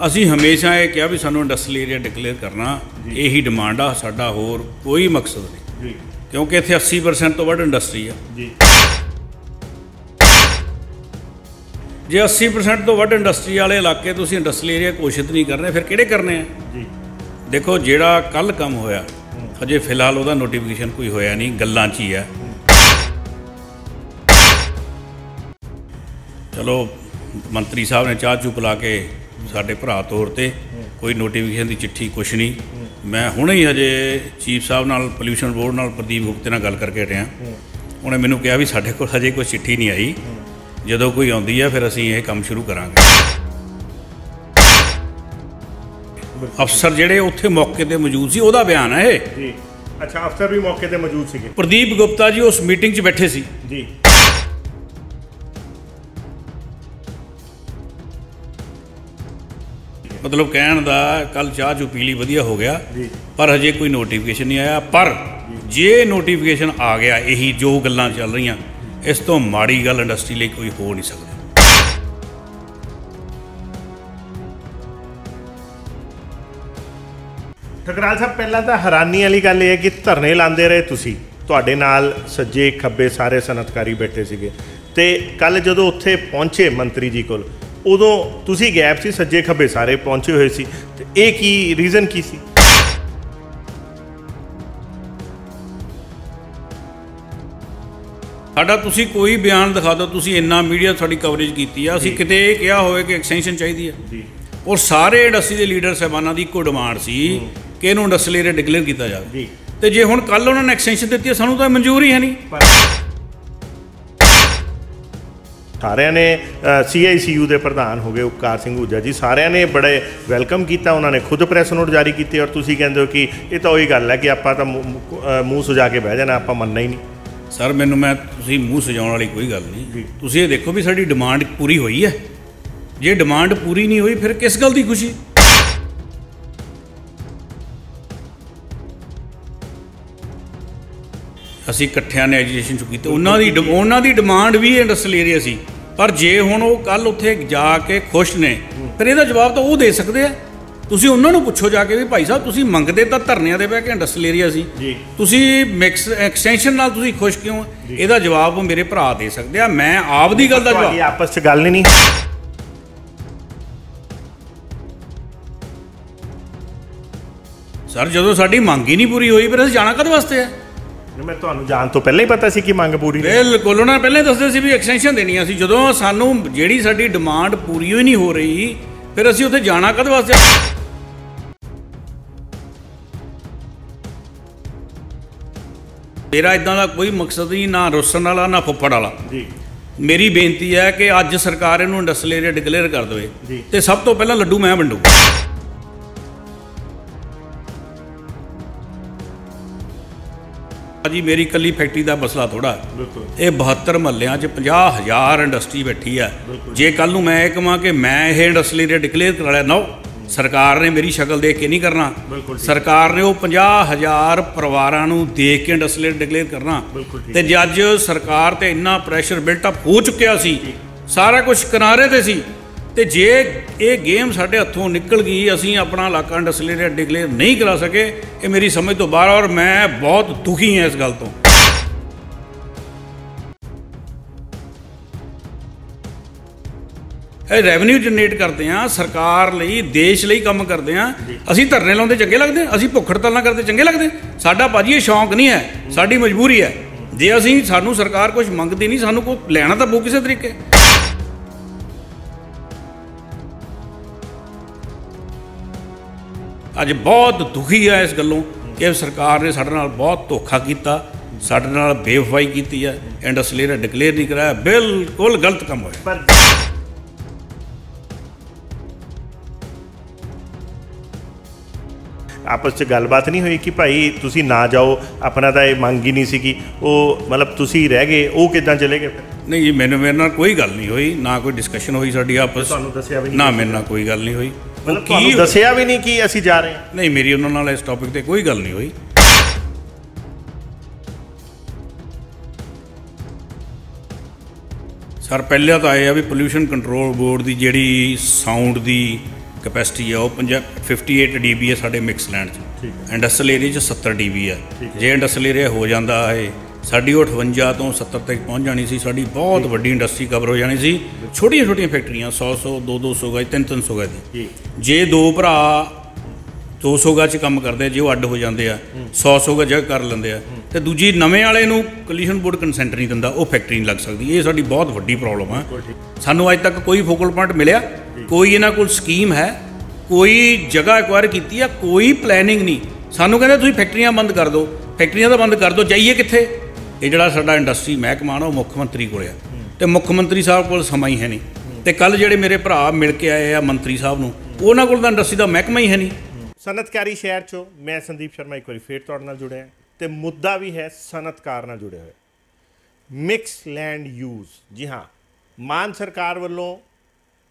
ਅਸੀਂ ਹਮੇਸ਼ਾ ਇਹ ਕਿਹਾ ਵੀ ਸਾਨੂੰ ਇੰਡਸਟਰੀਅਲ ਏਰੀਆ ਡਿਕਲੇਅਰ ਕਰਨਾ, ਇਹੀ ਡਿਮਾਂਡ ਆ ਸਾਡਾ, ਹੋਰ ਕੋਈ ਮਕਸਦ ਨਹੀਂ ਕਿਉਂਕਿ ਇੱਥੇ 80% ਤੋਂ ਵੱਧ ਇੰਡਸਟਰੀ ਆ ਜੀ। ਜੇ 80% ਤੋਂ ਵੱਧ ਇੰਡਸਟਰੀ ਵਾਲੇ ਇਲਾਕੇ ਤੁਸੀਂ ਇੰਡਸਟਰੀਅਲ ਏਰੀਆ ਘੋਸ਼ਿਤ ਨਹੀਂ ਕਰਨੇ, ਫਿਰ ਕਿਹੜੇ ਕਰਨੇ ਆ ਜੀ? ਦੇਖੋ ਜਿਹੜਾ ਕੱਲ੍ਹ ਕੰਮ ਹੋਇਆ ਅਜੇ ਫਿਲਹਾਲ ਉਹਦਾ ਨੋਟੀਫਿਕੇਸ਼ਨ ਕੋਈ ਹੋਇਆ ਨਹੀਂ, ਗੱਲਾਂ 'ਚ ਹੀ ਆ। ਚਲੋ ਮੰਤਰੀ ਸਾਹਿਬ ने चाह चू पिला के साढ़े भरा तौर पर कोई नोटिफिकेशन की चिट्ठी कुछ नहीं। मैं हुणे ही हजे चीफ साहब नाल पोल्यूशन बोर्ड नाल प्रदीप गुप्ते नाल गल करके हटिया, उन्हें मैनू कहा भी साढ़े कोल हजे कोई चिट्ठी नहीं आई, जदों कोई आउंदी है फिर असीं ये काम शुरू करांगे। अफसर जिहड़े उत्थे मौके ते मौजूद सी उहदा बयान है जी। अच्छा, अफसर भी मौके ते मौजूद सीगे? प्रदीप गुप्ता जी उस मीटिंग 'च बैठे सी जी। मतलब कहण दा कल चाह चू पी ली वधिया हो गया, पर हजे कोई नोटिफिकेशन नहीं आया। पर जे नोटिफिकेशन आ गया, यही जो गल्लां चल रही इस तो माड़ी गल इंडस्ट्री लिए कोई हो नहीं सकती। ठकराल साहब, पहला तो हैरानी वाली गल है कि धरने लाते रहे तुसीं, तुहाडे नाल सज्जे खब्बे सारे सनअतकारी बैठे सीगे, ते कल जदों उत्थे पहुंचे मंत्री जी कोल उदों तुसी गैप सी, सज्जे खब्बे सारे पहुंचे हुए सी, ते ये की रीजन की सी? साडा तुसी कोई बयान दिखा दो, तुसी इन्ना मीडिया थोड़ी कवरेज की है, असीं किते ये कहा होवे कि एक्सटेंशन चाहिए है, और सारे इंडस्ट्री के लीडर साहबाना की इक्को डिमांड सी कि इहनूं इंडस्ट्रीयल एरिया डिकलेयर किया जाए। तो जे हुण कल उन्होंने एक्सटेंशन दी है, सानूं तां मंजूर ही है नहीं। सारे ने CICU के प्रधान हो गए उपकार सिंह आहूजा जी, सारे ने बड़े वैलकम किया, उन्होंने खुद प्रैस नोट जारी किए, और तुसीं कहंदे हो कि ये तो वही गल है कि आपां तां मूँह सजा के बह जाना, आपां मनना ही नहीं। सर मैनूं मैं तुसीं मूँह सजाउण वाली कोई गल नहीं, तुसीं ये देखो भी साडी डिमांड पूरी हुई है। जे डिमांड पूरी नहीं हुई फिर किस गल की खुशी? ਅਸੀਂ ਇਕੱਠਿਆਂ ਨੇ ਐਜੀਟੇਸ਼ਨ ਚੁੱਕੀ ਤੇ ਉਹਨਾਂ ਦੀ ਡਿਮਾਂਡ ਵੀ ਇੰਡਸਟਰੀਅਲ ਏਰੀਆ ਸੀ, ਪਰ ਜੇ ਹੁਣ ਉਹ ਕੱਲ ਉੱਥੇ ਜਾ ਕੇ ਖੁਸ਼ ਨੇ ਫਿਰ ਇਹਦਾ ਜਵਾਬ ਤਾਂ ਉਹ ਦੇ ਸਕਦੇ ਆ। ਤੁਸੀਂ ਉਹਨਾਂ ਨੂੰ ਪੁੱਛੋ ਜਾ ਕੇ ਵੀ ਭਾਈ ਸਾਹਿਬ ਤੁਸੀਂ ਮੰਗਦੇ ਤਾਂ ਧਰਨਿਆਂ ਦੇ ਬਹਿ ਕੇ ਇੰਡਸਟਰੀਅਲ ਏਰੀਆ ਸੀ, ਤੁਸੀਂ ਮਿਕਸ ਐਕਸਟੈਂਸ਼ਨ ਨਾਲ ਤੁਸੀਂ ਖੁਸ਼ ਕਿਉਂ? ਇਹਦਾ ਜਵਾਬ ਮੇਰੇ ਭਰਾ ਦੇ ਸਕਦੇ ਆ, ਮੈਂ ਆਪ ਦੀ ਗੱਲ ਦਾ ਜਵਾਬ। ਆਪਸ 'ਚ ਗੱਲ ਨਹੀਂ। ਸਰ ਜਦੋਂ ਸਾਡੀ ਮੰਗ ਹੀ ਨਹੀਂ ਪੂਰੀ ਹੋਈ ਫਿਰ ਅਸੀਂ ਜਾਣਾ ਕਦ ਵਾਸਤੇ ਆ? मैं ਤੁਹਾਨੂੰ ਜਾਣ ਤੋਂ ਪਹਿਲਾਂ ਹੀ ਪਤਾ ਸੀ ਕਿ ਮੰਗ ਪੂਰੀ ਨਹੀਂ। ਬਿਲਕੁਲ, ਉਹਨਾਂ ਨੇ ਪਹਿਲਾਂ ਹੀ ਦੱਸਦੇ ਸੀ ਵੀ ਐਕਸਟੈਂਸ਼ਨ ਦੇਣੀ ਆ। ਅਸੀਂ ਜਦੋਂ ਸਾਨੂੰ ਜਿਹੜੀ ਸਾਡੀ ਡਿਮਾਂਡ ਪੂਰੀ ਹੀ ਨਹੀਂ ਹੋ ਰਹੀ ਫਿਰ ਅਸੀਂ ਉੱਥੇ ਜਾਣਾ ਕਦ ਵਾਸਤੇ? ਮੇਰਾ ਇਦਾਂ ਦਾ ਕੋਈ ਮਕਸਦ ਨਹੀਂ, ਨਾ ਰੁੱਸਣ ਵਾਲਾ ਨਾ ਫੁੱਫੜ ਵਾਲਾ ਜੀ। ਮੇਰੀ ਬੇਨਤੀ ਹੈ ਕਿ ਅੱਜ ਸਰਕਾਰ ਇਹਨੂੰ ਇੰਡਸਟਰੀਅਲ ਏਰੀਆ ਡਿਕਲੇਅਰ ਕਰ ਦੇਵੇ ਤੇ ਸਭ ਤੋਂ ਪਹਿਲਾਂ ਲੱਡੂ ਮੈਂ ਵੰਡੂ। जी मेरी कली फैक्ट्री का मसला थोड़ा, ये 72 महल्लों 50,000 इंडस्ट्री बैठी है। जे कल मैं ये कਹਾਂ कि मैं ये इंडस्ट्रियल एरिया डिकलेयर करा लिया, नो, सरकार ने मेरी शक्ल देख के नहीं करना, सरकार ने वो 50,000 परिवारों को देख के इंडस्ट्रियल एरिया डिकलेयर करना। तो जज सरकार ते इन्ना प्रैशर बिल्टअप हो चुकिया सी, सारा कुछ किनारे ते सी, तो जे ये गेम साढ़े हथों निकल गई, असीं अपना इलाका इंडस्ट्रियल एरिया डिकलेयर नहीं करा सके, ये मेरी समझ तो बाहर, और मैं बहुत दुखी हाँ इस गल तो। रेवन्यू जनरेट करते हैं सरकार लई, देश लई काम करते हैं, असीं धरने लाउंदे चंगे लगदे, असीं भुख हड़ताल करते चंगे लगदे? साडा भाजी ये शौक नहीं है, साडी मजबूरी है। जे असीं सानूं सरकार कुछ मंगदी नहीं, सानूं कोई लैना तां पऊ किसी तरीके। अज बहुत दुखी है इस गलों कि सरकार ने साडे नाल बहुत धोखा किया, साडे नाल बेवफाई की है, इंडस्ट्रियल एरिया डिकलेयर नहीं कराया, बिल्कुल गलत काम होया। आपस च गलबात नहीं हुई कि भाई तुसी ना जाओ, अपना तो ये मंग ही नहीं सी, वो मतलब तुसी रह गए, वो किदां चले गए? नहीं जी, मैंने मेरे नाल कोई गल नहीं हुई, ना कोई डिस्कशन हुई साडी आपस, ना मेरे नाल कोई गल नहीं हुई। मतलब दसिया भी नहीं कि असीं जा रहे हैं? नहीं, मेरी उन्होंने नाल इस टॉपिक पर कोई गल नहीं हुई। सर पहले तो आए भी पोल्यूशन कंट्रोल बोर्ड की जिहड़ी साउंड की ਕਪੈਸਿਟੀ ਆ ਉਹ 58 DB ਹੈ ਸਾਡੇ ਮਿਕਸ ਲੈਂਡ 'ਚ। ਇੰਡਸਟਰੀਅਲ ਏਰੀਆ 'ਚ 70 DB ਹੈ। ਜੇ ਇੰਡਸਟਰੀਅਲ ਏਰੀਆ ਹੋ ਜਾਂਦਾ ਹੈ ਸਾਡੀ ਉਹ 58 ਤੋਂ 70 ਤੱਕ ਪਹੁੰਚ ਜਾਣੀ ਸੀ। ਸਾਡੀ ਬਹੁਤ ਵੱਡੀ ਇੰਡਸਟਰੀ ਕਵਰ ਹੋ ਜਾਣੀ ਸੀ। ਛੋਟੀਆਂ ਛੋਟੀਆਂ ਫੈਕਟਰੀਆਂ 100 200 ਗਜ 300 ਗਜ ਦੀ। ਜੇ ਦੋ ਭਰਾ 200 ਗਜ 'ਚ ਕੰਮ ਕਰਦੇ ਜੇ ਉਹ ਅੱਡ ਹੋ ਜਾਂਦੇ ਆ 100 ਗਜ ਜਗ੍ਹਾ ਕਰ ਲੈਂਦੇ ਆ ਤੇ ਦੂਜੀ ਨਵੇਂ ਵਾਲੇ ਨੂੰ ਪੋਲਿਊਸ਼ਨ ਬੋਰਡ ਕੰਸੈਂਟ ਨਹੀਂ ਦਿੰਦਾ, ਉਹ ਫੈਕਟਰੀ ਨਹੀਂ ਲੱਗ ਸਕਦੀ। ਇਹ ਸਾਡੀ ਬਹੁਤ ਵੱਡੀ ਪ੍ਰੋਬਲਮ ਆ। ਸਾਨੂੰ ਅੱਜ ਤੱਕ ਕੋਈ ਫੋਕਲ ਪੁਆਇੰਟ ਮਿਲਿਆ, ਕੋਈ ਇਹਨਾਂ ਕੋਲ ਸਕੀਮ ਹੈ, ਕੋਈ ਜਗ੍ਹਾ ਐਕਵਾਇਰ ਕੀਤੀ ਆ, ਕੋਈ ਪਲੈਨਿੰਗ ਨਹੀਂ। ਸਾਨੂੰ ਕਹਿੰਦੇ ਤੁਸੀਂ ਫੈਕਟਰੀਆਂ ਬੰਦ ਕਰ ਦਿਓ, ਫੈਕਟਰੀਆਂ ਤਾਂ ਬੰਦ ਕਰ ਦਿਓ, ਜਾਈਏ ਕਿੱਥੇ? ਇਹ ਜਿਹੜਾ ਸਾਡਾ ਇੰਡਸਟਰੀ ਮਹਿਕਮਾ ਨਾ ਉਹ ਮੁੱਖ ਮੰਤਰੀ ਕੋਲ ਆ ਤੇ ਮੁੱਖ ਮੰਤਰੀ ਸਾਹਿਬ ਕੋਲ ਸਮਾਂ ਹੀ ਹੈ ਨਹੀਂ। ਤੇ ਕੱਲ ਜਿਹੜੇ ਮੇਰੇ ਭਰਾ ਮਿਲ ਕੇ ਆਏ ਆ ਮੰਤਰੀ ਸਾਹਿਬ ਨੂੰ, ਉਹਨਾਂ ਕੋਲ ਤਾਂ ਇੰਡਸਟਰੀ ਦਾ ਮਹਿਕਮਾ ਹੀ ਹੈ ਨਹੀਂ। ਸਨਅਤਕਾਰੀ ਸ਼ਹਿਰ 'ਚੋਂ ਮੈਂ ਸੰਦੀਪ ਸ਼ਰਮਾ ਇੱਕ ਵਾਰੀ ਫੇਰ ਤੁਹਾਡੇ ਨਾਲ ਜੁੜਿਆ ਤੇ ਮੁੱਦਾ ਵੀ ਹੈ ਸਨਅਤਕਾਰ ਨਾਲ ਜੁੜਿਆ ਹੋਇਆ, ਮਿਕਸ ਲੈਂਡ ਯੂਜ਼। ਜੀ ਹਾਂ, ਮਾਨ ਸਰਕਾਰ ਵੱਲੋਂ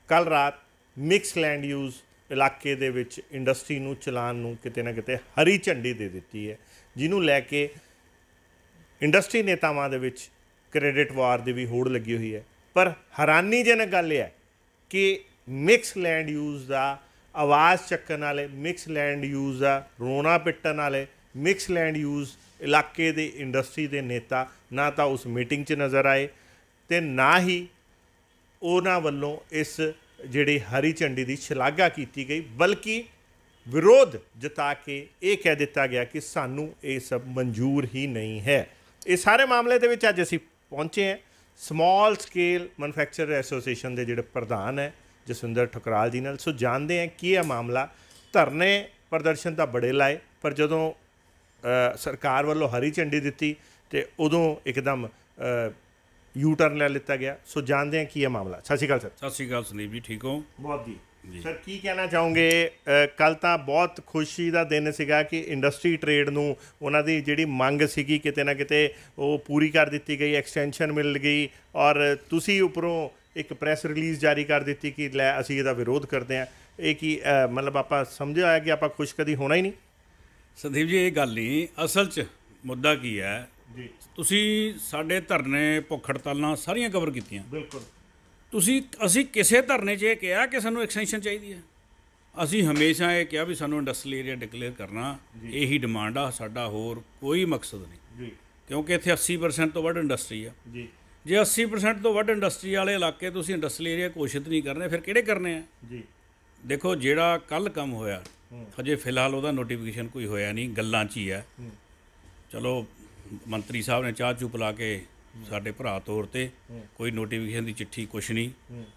ਕੱਲ ਰਾਤ ਮਿਕਸ ਲੈਂਡ ਯੂਜ਼ ਇਲਾਕੇ ਦੇ ਵਿੱਚ ਇੰਡਸਟਰੀ ਨੂੰ ਚਲਾਉਣ ਨੂੰ ਕਿਤੇ ਨਾ ਕਿਤੇ ਹਰੀ ਝੰਡੀ ਦੇ ਦਿੱਤੀ ਹੈ, ਜਿਹਨੂੰ ਲੈ ਕੇ ਇੰਡਸਟਰੀ ਨੇਤਾਵਾਂ ਦੇ ਵਿੱਚ ਕ੍ਰੈਡਿਟ ਵਾਰ ਦੀ ਵੀ ਹੋੜ ਲੱਗੀ ਹੋਈ ਹੈ। ਪਰ ਹੈਰਾਨੀਜਨਕ ਗੱਲ ਇਹ ਹੈ ਕਿ ਮਿਕਸ ਲੈਂਡ ਯੂਜ਼ ਦਾ ਆਵਾਜ਼ ਚੱਕਣ ਵਾਲੇ, ਮਿਕਸ ਲੈਂਡ ਯੂਜ਼ ਦਾ ਰੋਣਾ ਪਿੱਟਣ ਵਾਲੇ, ਮਿਕਸ ਲੈਂਡ ਯੂਜ਼ ਇਲਾਕੇ ਦੇ ਇੰਡਸਟਰੀ ਦੇ ਨੇਤਾ ਨਾ ਤਾਂ ਉਸ ਮੀਟਿੰਗ 'ਚ ਨਜ਼ਰ ਆਏ ਤੇ ਨਾ ਹੀ ਉਹਨਾਂ ਵੱਲੋਂ ਇਸ ਜਿਹੜੀ ਹਰੀ ਝੰਡੀ ਦੀ ਸ਼ਲਾਘਾ ਕੀਤੀ ਗਈ, ਬਲਕਿ ਵਿਰੋਧ ਜਤਾ ਕੇ ਇਹ ਕਹਿ ਦਿੱਤਾ ਗਿਆ ਕਿ ਸਾਨੂੰ ਇਹ ਸਭ ਮਨਜ਼ੂਰ ਹੀ ਨਹੀਂ ਹੈ। ਇਸ ਸਾਰੇ ਮਾਮਲੇ ਦੇ ਵਿੱਚ ਅੱਜ ਅਸੀਂ ਪਹੁੰਚੇ ਹਾਂ ਸਮਾਲ ਸਕੇਲ ਮੈਨੂਫੈਕਚਰਰ ਐਸੋਸੀਏਸ਼ਨ ਦੇ ਜਿਹੜੇ ਪ੍ਰਧਾਨ ਹੈ ਜਸਵਿੰਦਰ ਠੁਕਰਾਲ ਜੀ ਨਾਲ। ਸੋ ਜਾਣਦੇ ਹਾਂ ਕੀ ਇਹ ਮਾਮਲਾ। ਧਰਨੇ ਪ੍ਰਦਰਸ਼ਨ ਤਾਂ ਬੜੇ ਲਾਏ, ਪਰ ਜਦੋਂ ਸਰਕਾਰ ਵੱਲੋਂ ਹਰੀ ਝੰਡੀ ਦਿੱਤੀ ਤੇ ਉਦੋਂ ਇੱਕਦਮ ਯੂ ਟਰਨ ਲੈ ਲਿੱਤਾ ਗਿਆ। ਸੋ ਜਾਣਦੇ ਹਾਂ ਕੀ ਇਹ ਮਾਮਲਾ। ਸਤਿ ਸ਼੍ਰੀ ਅਕਾਲ ਸਰ। ਸਤਿ ਸ਼੍ਰੀ ਅਕਾਲ ਸੰਦੀਪ ਜੀ, ਠੀਕ ਹੋ? ਬਹੁਤ ਜੀ। ਸਰ ਕੀ ਕਹਿਣਾ ਚਾਹੋਗੇ? ਕੱਲ੍ਹ ਤਾਂ ਬਹੁਤ ਖੁਸ਼ੀ ਦਾ ਦਿਨ ਸੀਗਾ ਕਿ ਇੰਡਸਟਰੀ ਟ੍ਰੇਡ ਨੂੰ ਉਹਨਾਂ ਦੀ ਜਿਹੜੀ ਮੰਗ ਸੀਗੀ ਕਿਤੇ ਨਾ ਕਿਤੇ ਉਹ ਪੂਰੀ ਕਰ ਦਿੱਤੀ ਗਈ, ਐਕਸਟੈਂਸ਼ਨ ਮਿਲ ਗਈ ਔਰ ਤੁਸੀਂ ਉੱਪਰੋਂ ਇੱਕ ਪ੍ਰੈਸ ਰਿਲੀਜ਼ ਜਾਰੀ ਕਰ ਦਿੱਤੀ ਕਿ ਲੈ ਅਸੀਂ ਇਹਦਾ ਵਿਰੋਧ ਕਰਦੇ ਹਾਂ। ਇਹ ਕੀ ਮਤਲਬ ਆਪਾਂ ਸਮਝਿਆ ਹੋਇਆ ਕਿ ਆਪਾਂ ਖੁਸ਼ ਕਦੀ ਹੋਣਾ ਹੀ ਨਹੀਂ? ਸੰਦੀਪ ਜੀ ਇਹ ਗੱਲ ਨਹੀਂ, ਅਸਲ 'ਚ ਮੁੱਦਾ ਕੀ ਹੈ ਜੀ, ਤੁਸੀਂ ਸਾਡੇ ਧਰਨੇ ਭੁੱਖ ਹੜਤਾਲਾਂ ਸਾਰੀਆਂ ਕਵਰ ਕੀਤੀਆਂ। ਬਿਲਕੁਲ। ਅਸੀਂ ਕਿਸੇ ਧਰਨੇ 'ਚ ਇਹ ਕਿਹਾ ਕਿ ਸਾਨੂੰ ਐਕਸਟੈਂਸ਼ਨ ਚਾਹੀਦੀ ਹੈ? ਅਸੀਂ ਹਮੇਸ਼ਾ ਇਹ ਕਿਹਾ ਵੀ ਸਾਨੂੰ ਇੰਡਸਟਰੀਅਲ ਏਰੀਆ ਡਿਕਲੇਅਰ ਕਰਨਾ, ਇਹੀ ਡਿਮਾਂਡ ਆ ਸਾਡਾ, ਹੋਰ ਕੋਈ ਮਕਸਦ ਨਹੀਂ ਜੀ। ਕਿਉਂਕਿ ਇੱਥੇ 80% ਤੋਂ ਵੱਧ ਇੰਡਸਟਰੀ ਆ ਜੀ। ਜੇ 80% ਤੋਂ ਵੱਧ ਇੰਡਸਟਰੀ ਵਾਲੇ ਇਲਾਕੇ ਤੁਸੀਂ ਇੰਡਸਟਰੀਅਲ ਏਰੀਆ ਘੋਸ਼ਿਤ ਨਹੀਂ ਕਰਨੇ, ਫਿਰ ਕਿਹੜੇ ਕਰਨੇ ਆ ਜੀ? ਦੇਖੋ ਜਿਹੜਾ ਕੱਲ੍ਹ ਕੰਮ ਹੋਇਆ ਹਜੇ ਫਿਲਹਾਲ ਉਹਦਾ ਨੋਟੀਫਿਕੇਸ਼ਨ ਕੋਈ ਹੋਇਆ ਨਹੀਂ, ਗੱਲਾਂ 'ਚ ਹੀ ਹੈ। ਚਲੋ ਮੰਤਰੀ ਸਾਹਿਬ ਨੇ ਚਾਹ ਚੂ ਪਿਲਾ ਕੇ ਸਾਡੇ ਭਰਾ ਤੌਰ 'ਤੇ ਕੋਈ ਨੋਟੀਫਿਕੇਸ਼ਨ ਦੀ ਚਿੱਠੀ ਕੁਛ ਨਹੀਂ।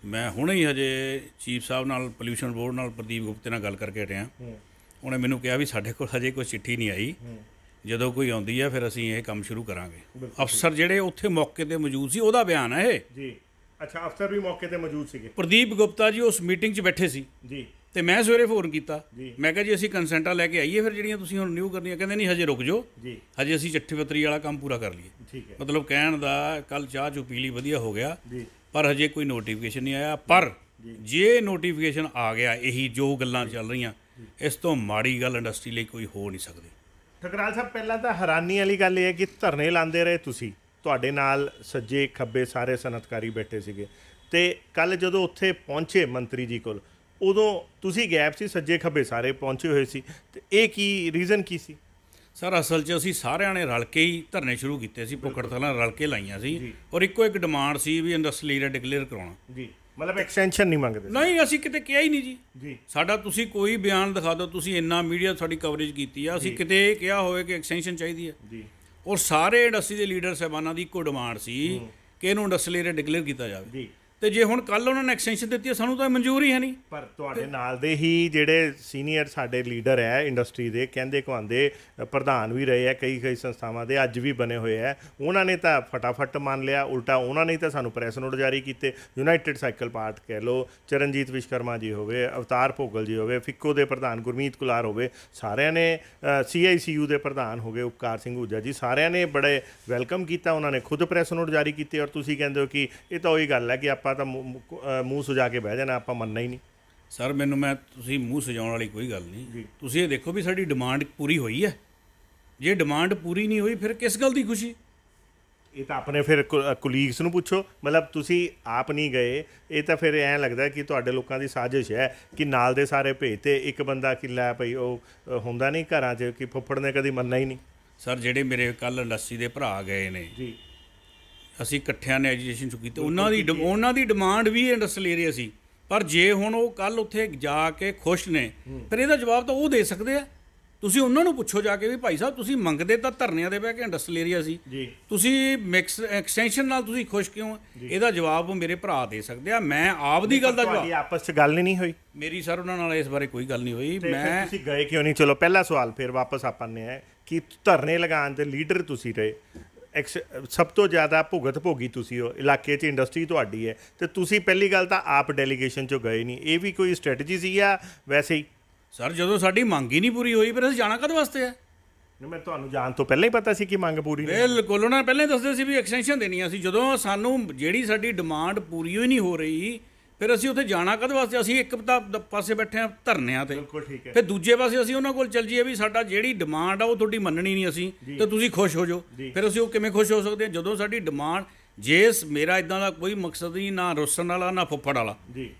ਮੈਂ ਹੁਣੇ ਹੀ ਹਜੇ ਚੀਫ ਸਾਹਿਬ ਨਾਲ ਪੋਲਿਊਸ਼ਨ ਬੋਰਡ ਨਾਲ ਪ੍ਰਦੀਪ ਗੁਪਤੇ ਨਾਲ ਗੱਲ ਕਰਕੇ ਹਟਿਆ। ਉਹਨੇ ਮੈਨੂੰ ਕਿਹਾ ਵੀ ਸਾਡੇ ਕੋਲ ਹਜੇ ਕੋਈ ਚਿੱਠੀ ਨਹੀਂ ਆਈ, ਜਦੋਂ ਕੋਈ ਆਉਂਦੀ ਹੈ ਫਿਰ ਅਸੀਂ ਇਹ ਕੰਮ ਸ਼ੁਰੂ ਕਰਾਂਗੇ। ਅਫਸਰ ਜਿਹੜੇ ਉੱਥੇ ਮੌਕੇ 'ਤੇ ਮੌਜੂਦ ਸੀ ਉਹਦਾ ਬਿਆਨ ਹੈ ਇਹ ਜੀ। ਅੱਛਾ, ਅਫਸਰ ਵੀ ਮੌਕੇ 'ਤੇ ਮੌਜੂਦ ਸੀਗੇ? ਪ੍ਰਦੀਪ ਗੁਪਤਾ ਜੀ ਉਸ ਮੀਟਿੰਗ 'ਚ ਬੈਠੇ ਸੀ ਜੀ। ਤੇ ਮੈਂ ਸਵੇਰੇ ਫੋਨ ਕੀਤਾ, ਮੈਂ ਕਿਹਾ ਜੀ ਅਸੀਂ ਕੰਸੈਂਟਾਂ ਲੈ ਕੇ ਆਈਏ ਫਿਰ ਜਿਹੜੀਆਂ ਤੁਸੀਂ ਹੁਣ ਨਿਊ ਕਰਨੀਆਂ? ਕਹਿੰਦੇ ਨਹੀਂ ਹਜੇ ਰੁਕ ਜਾਓ ਜੀ, ਹਜੇ ਅਸੀਂ ਚਿੱਠੀ ਪੱਤਰੀ ਵਾਲਾ ਕੰਮ ਪੂਰਾ ਕਰ ਲਈਏ। ਠੀਕ ਹੈ, ਮਤਲਬ ਕਹਿਣ ਦਾ ਕੱਲ ਚਾਹ ਚੂ ਪੀ ਲਈ, ਵਧੀਆ ਹੋ ਗਿਆ ਜੀ, ਪਰ ਹਜੇ ਕੋਈ ਨੋਟੀਫਿਕੇਸ਼ਨ ਨਹੀਂ ਆਇਆ। ਪਰ ਜੇ ਨੋਟੀਫਿਕੇਸ਼ਨ ਆ ਗਿਆ, ਇਹੀ ਜੋ ਗੱਲਾਂ ਚੱਲ ਰਹੀਆਂ, ਇਸ ਤੋਂ ਮਾੜੀ ਗੱਲ ਇੰਡਸਟਰੀ ਲਈ ਕੋਈ ਹੋ ਨਹੀਂ ਸਕਦੀ। ਠਕਰਾਲ ਸਾਹਿਬ, ਪਹਿਲਾਂ ਤਾਂ ਹੈਰਾਨੀ ਵਾਲੀ ਗੱਲ ਇਹ ਹੈ ਕਿ ਧਰਨੇ ਲਾਉਂਦੇ ਰਹੇ ਤੁਸੀਂ, ਤੁਹਾਡੇ ਨਾਲ ਸੱਜੇ ਖੱਬੇ ਸਾਰੇ ਸਨਅਤਕਾਰੀ ਬੈਠੇ ਸੀਗੇ ਤੇ ਕੱਲ ਜਦੋਂ ਉੱਥੇ ਪਹੁੰਚੇ ਮੰਤਰੀ ਜੀ ਕੋਲ ਉਦੋਂ ਤੁਸੀਂ ਗੈਪ ਸੀ, ਸੱਜੇ ਖੱਬੇ ਸਾਰੇ ਪਹੁੰਚੇ ਹੋਏ ਸੀ, ਤੇ ਇਹ ਕੀ ਰੀਜ਼ਨ ਕੀ ਸੀ? ਸਰ ਅਸਲ 'ਚ ਅਸੀਂ ਸਾਰਿਆਂ ਨੇ ਰਲ ਕੇ ਹੀ ਧਰਨੇ ਸ਼ੁਰੂ ਕੀਤੇ ਸੀ, ਭੁੱਖ ਹੜਤਾਲਾਂ ਰਲ ਕੇ ਲਾਈਆਂ ਸੀ ਔਰ ਇੱਕੋ ਇੱਕ ਡਿਮਾਂਡ ਸੀ ਵੀ ਇੰਡਸਟਰੀਅਲ ਏਰੀਆ ਡਿਕਲੇਅਰ ਕਰਾਉਣਾ ਜੀ। ਮਤਲਬ ਐਕਸਟੈਂਸ਼ਨ ਨਹੀਂ ਮੰਗਦੇ? ਨਹੀਂ, ਅਸੀਂ ਕਿਤੇ ਕਿਹਾ ਹੀ ਨਹੀਂ ਜੀ। ਸਾਡਾ ਤੁਸੀਂ ਕੋਈ ਬਿਆਨ ਦਿਖਾ ਦਿਓ, ਤੁਸੀਂ ਇੰਨਾ ਮੀਡੀਆ ਸਾਡੀ ਕਵਰੇਜ ਕੀਤੀ ਆ, ਅਸੀਂ ਕਿਤੇ ਇਹ ਕਿਹਾ ਹੋਵੇ ਕਿ ਐਕਸਟੈਂਸ਼ਨ ਚਾਹੀਦੀ ਹੈ ਜੀ। ਔਰ ਸਾਰੇ ਇੰਡਸਟਰੀ ਦੇ ਲੀਡਰ ਸਾਹਿਬਾਨਾਂ ਦੀ ਇੱਕੋ ਡਿਮਾਂਡ ਸੀ ਕਿ ਇਹਨੂੰ ਇੰਡਸਟਰੀਅਲ ਏਰੀਆ ਡਿਕਲੇਅਰ ਕੀਤਾ ਜਾਵੇ ਜੀ। ਤੇ ਜੇ ਹੁਣ ਕੱਲ ਉਹਨਾਂ ਨੇ ਐਕਸਟੈਂਸ਼ਨ ਦਿੱਤੀ ਹੈ, ਸਾਨੂੰ ਤਾਂ ਮਨਜ਼ੂਰ ਹੀ ਹੈ ਨਹੀਂ। ਪਰ ਤੁਹਾਡੇ ਨਾਲ ਦੇ ਹੀ ਜਿਹੜੇ ਸੀਨੀਅਰ ਸਾਡੇ ਲੀਡਰ ਹੈ ਇੰਡਸਟਰੀ ਦੇ, ਕਹਿੰਦੇ ਕਹਾਉਂਦੇ ਪ੍ਰਧਾਨ ਵੀ ਰਹੇ ਹੈ ਕਈ ਸੰਸਥਾਵਾਂ ਦੇ, ਅੱਜ ਵੀ ਬਣੇ ਹੋਏ ਹੈ, ਉਹਨਾਂ ਨੇ ਤਾਂ ਫਟਾਫਟ ਮੰਨ ਲਿਆ। ਉਲਟਾ ਉਹਨਾਂ ਨੇ ਤਾਂ ਸਾਨੂੰ ਪ੍ਰੈਸ ਨੋਟ ਜਾਰੀ ਕੀਤੇ। ਯੂਨਾਈਟਿਡ ਸਾਈਕਲ ਪਾਰਟ ਕਹਿ ਲਓ, ਚਰਨਜੀਤ ਵਿਸ਼ਕਰਮਾ ਜੀ ਹੋਵੇ, ਅਵਤਾਰ ਭੋਗਲ ਜੀ ਹੋਵੇ, ਫਿੱਕੋ ਦੇ ਪ੍ਰਧਾਨ ਗੁਰਮੀਤ ਕੁਲਾਰ ਹੋਵੇ, ਸਾਰਿਆਂ ਨੇ CICU ਦੇ ਪ੍ਰਧਾਨ ਹੋ ਗਏ ਉਪਕਾਰ ਸਿੰਘ ਹੂਜਾ ਜੀ, ਸਾਰਿਆਂ ਨੇ ਬੜੇ ਵੈਲਕਮ ਕੀਤਾ। ਉਹਨਾਂ ਨੇ ਖੁਦ ਪ੍ਰੈਸ ਨੋਟ ਜਾਰੀ ਕੀਤੇ ਔਰ ਤੁਸੀਂ ਕਹਿੰਦੇ ਹੋ ਕਿ ਇਹ ਤਾਂ ਉਹੀ ਗੱਲ ਹੈ ਕਿ ਆਪਾਂ ਤਾਂ ਮੂੰਹ ਸੁਜਾ ਕੇ ਬਹਿ ਜਾਣਾ, ਆਪਾਂ ਮੰਨਣਾ ਹੀ ਨਹੀਂ। ਸਰ ਤੁਸੀਂ ਮੂੰਹ ਸਜਾਉਣ ਵਾਲੀ ਕੋਈ ਗੱਲ ਨਹੀਂ। ਤੁਸੀਂ ਇਹ ਦੇਖੋ ਵੀ ਸਾਡੀ ਡਿਮਾਂਡ ਪੂਰੀ ਹੋਈ ਹੈ। ਜੇ ਡਿਮਾਂਡ ਪੂਰੀ ਨਹੀਂ ਹੋਈ ਫਿਰ ਕਿਸ ਗੱਲ ਦੀ ਖੁਸ਼ੀ? ਇਹ ਤਾਂ ਆਪਣੇ ਫਿਰ ਕੁਲੀਗਸ ਨੂੰ ਪੁੱਛੋ, ਮਤਲਬ ਤੁਸੀਂ ਆਪ ਨਹੀਂ ਗਏ, ਇਹ ਤਾਂ ਫਿਰ ਐਂ ਲੱਗਦਾ ਕਿ ਤੁਹਾਡੇ ਲੋਕਾਂ ਦੀ ਸਾਜ਼ਿਸ਼ ਹੈ ਕਿ ਨਾਲ ਦੇ ਸਾਰੇ ਭੇਜਤੇ, ਇੱਕ ਬੰਦਾ ਕਿ ਲੈ ਭਈ ਉਹ ਹੁੰਦਾ ਨਹੀਂ ਘਰਾਂ 'ਚ ਕਿ ਫੁੱਫੜ ਨੇ ਕਦੀ ਮੰਨਣਾ ਹੀ ਨਹੀਂ। ਸਰ ਜਿਹੜੇ ਮੇਰੇ ਕੱਲ ਲੱਸੀ ਦੇ ਭਰਾ ਗਏ ਨੇ ਜੀ, ਅਸੀਂ ਇਕੱਠਿਆਂ ਨੇ ਐਜੀਟੇਸ਼ਨ ਚੁੱਕੀ ਤੇ ਉਹਨਾਂ ਦੀ ਡਿਮਾਂਡ ਵੀ ਇੰਡਸਟਰੀਅਲ ਏਰੀਆ ਸੀ, ਪਰ ਜੇ ਹੁਣ ਉਹ ਕੱਲ ਉੱਥੇ ਜਾ ਕੇ ਖੁਸ਼ ਨੇ ਫਿਰ ਇਹਦਾ ਜਵਾਬ ਤਾਂ ਉਹ ਦੇ ਸਕਦੇ ਆ। ਤੁਸੀਂ ਉਹਨਾਂ ਨੂੰ ਪੁੱਛੋ ਜਾ ਕੇ ਵੀ ਭਾਈ ਸਾਹਿਬ ਤੁਸੀਂ ਮੰਗਦੇ ਤਾਂ ਧਰਨਿਆਂ ਦੇ ਬਹਿ ਕੇ ਇੰਡਸਟਰੀਅਲ ਏਰੀਆ ਸੀ, ਤੁਸੀਂ ਮਿਕਸ ਐਕਸਟੈਂਸ਼ਨ ਨਾਲ ਤੁਸੀਂ ਖੁਸ਼ ਕਿਉਂ? ਇਹਦਾ ਜਵਾਬ ਮੇਰੇ ਭਰਾ ਦੇ ਸਕਦੇ ਆ। ਮੈਂ ਆਪ ਦੀ ਗੱਲ ਦਾ ਜਵਾਬ, ਆਪਸ 'ਚ ਗੱਲ ਨਹੀਂ ਹੋਈ ਮੇਰੀ ਸਰ ਉਹਨਾਂ ਨਾਲ ਇਸ ਬਾਰੇ ਕੋਈ ਗੱਲ ਨਹੀਂ ਹੋਈ। ਮੈਂ ਤੁਸੀਂ ਗਏ ਕਿਉਂ ਨਹੀਂ? ਚਲੋ ਪਹਿਲਾ ਸਵਾਲ ਫਿਰ ਵਾਪਸ ਆਪਾਂ ਨੇ ਹੈ ਕਿ ਧਰਨੇ ਲਗਾਉਣ ਦੇ ਲੀਡਰ ਤੁਸੀਂ ਰਹੇ, ਸਭ ਤੋਂ ਜ਼ਿਆਦਾ ਭੁਗਤ ਭੋਗੀ ਤੁਸੀਂ ਹੋ, ਇਲਾਕੇ 'ਚ ਇੰਡਸਟਰੀ ਤੁਹਾਡੀ ਹੈ, ਤੇ ਤੁਸੀਂ ਪਹਿਲੀ ਗੱਲ ਤਾਂ ਆਪ ਡੈਲੀਗੇਸ਼ਨ 'ਚੋਂ ਗਏ ਨਹੀਂ, ਇਹ ਵੀ ਕੋਈ ਸਟ੍ਰੈਟਜੀ ਸੀ ਜਾਂ ਵੈਸੇ ਹੀ? ਸਰ ਜਦੋਂ ਸਾਡੀ ਮੰਗ ਹੀ ਨਹੀਂ ਪੂਰੀ ਹੋਈ ਫਿਰ ਅਸੀਂ ਜਾਣਾ ਕਦੇ ਵਾਸਤੇ ਹੈ? ਮੈਂ ਤੁਹਾਨੂੰ ਜਾਣ ਤੋਂ ਪਹਿਲਾਂ ਹੀ ਪਤਾ ਸੀ ਕਿ ਮੰਗ ਪੂਰੀ ਨਹੀਂ। ਬਿਲਕੁਲ, ਉਹਨਾਂ ਨੇ ਪਹਿਲਾਂ ਹੀ ਦੱਸਦੇ ਸੀ ਵੀ ਐਕਸਟੈਂਸ਼ਨ ਦੇਣੀ ਆ। ਅਸੀਂ ਜਦੋਂ ਸਾਨੂੰ ਜਿਹੜੀ ਸਾਡੀ ਡਿਮਾਂਡ ਪੂਰੀ ਹੀ ਨਹੀਂ ਹੋ ਰਹੀ ਫਿਰ ਅਸੀਂ ਉੱਥੇ ਜਾਣਾ ਕਦੇ ਵਾਸਤੇ? ਅਸੀਂ ਇੱਕ ਪਾਸੇ ਬੈਠੇ ਆ ਧਰਨਿਆਂ ਤੇ, ਫਿਰ ਦੂਜੇ ਪਾਸੇ ਅਸੀਂ ਉਹਨਾਂ ਕੋਲ ਚੱਲ ਜਾਈਏ ਵੀ ਸਾਡਾ ਜਿਹੜੀ ਡਿਮਾਂਡ ਆ ਉਹ ਤੁਹਾਡੀ ਮੰਨਣੀ ਨਹੀਂ ਅਸੀਂ, ਤੇ ਤੁਸੀਂ ਖੁਸ਼ ਹੋ ਜਾਓ। ਫਿਰ ਅਸੀਂ ਉਹ ਕਿਵੇਂ ਖੁਸ਼ ਹੋ ਸਕਦੇ ਹਾਂ ਜਦੋਂ ਸਾਡੀ ਡਿਮਾਂਡ, ਜੇ ਮੇਰਾ ਇਦਾਂ ਦਾ ਕੋਈ ਮਕਸਦ ਨਹੀਂ, ਨਾ ਰੁੱਸਣ ਵਾਲਾ ਨਾ ਫੁੱਫੜ ਵਾਲਾ।